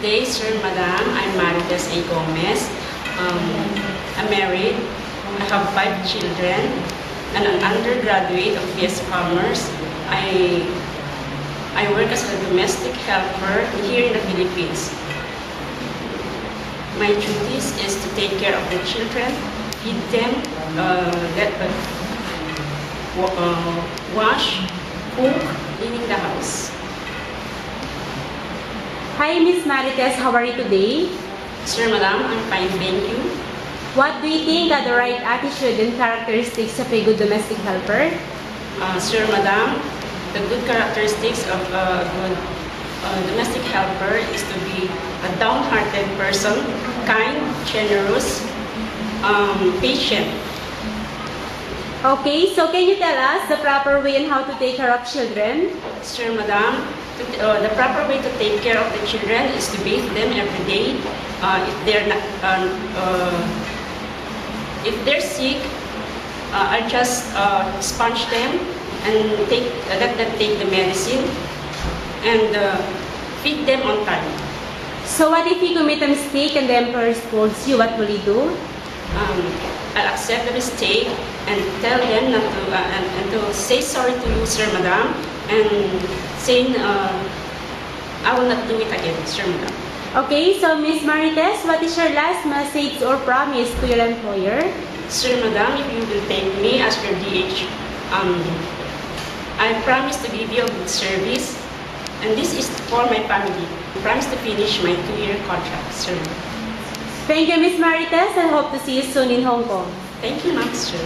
Good day, sir, madam. I'm Marites A. Gomez. I'm married. I have 5 children and an undergraduate of BS Commerce. I work as a domestic helper here in the Philippines. My duties is to take care of the children, feed them, wash, cook, cleaning the house. Hi, Miss Marites. How are you today? Sir, madam, I'm fine, thank you. What do you think are the right attitude and characteristics of a good domestic helper? Sir, madam, the good characteristics of a good domestic helper is to be a down-hearted person, kind, generous, patient. Okay, so can you tell us the proper way on how to take care of children? Sir, madam, the proper way to take care of the children is to bathe them every day. If they're sick, I just sponge them and let them take the medicine and feed them on time. So what if you commit a mistake and the emperor scolds you? What will you do? I'll accept the mistake and tell them not to and to say sorry to you, sir, madam, and saying I will not do it again, sir, madam. Okay, so Miss Marites, what is your last message or promise to your employer? Sir, madam, if you will take me as your DH, I promise to give you a good service, and this is for my family. I promise to finish my 2-year contract, sir. Thank you, Miss Marites, and hope to see you soon in Hong Kong. Thank you, ma'am, sir.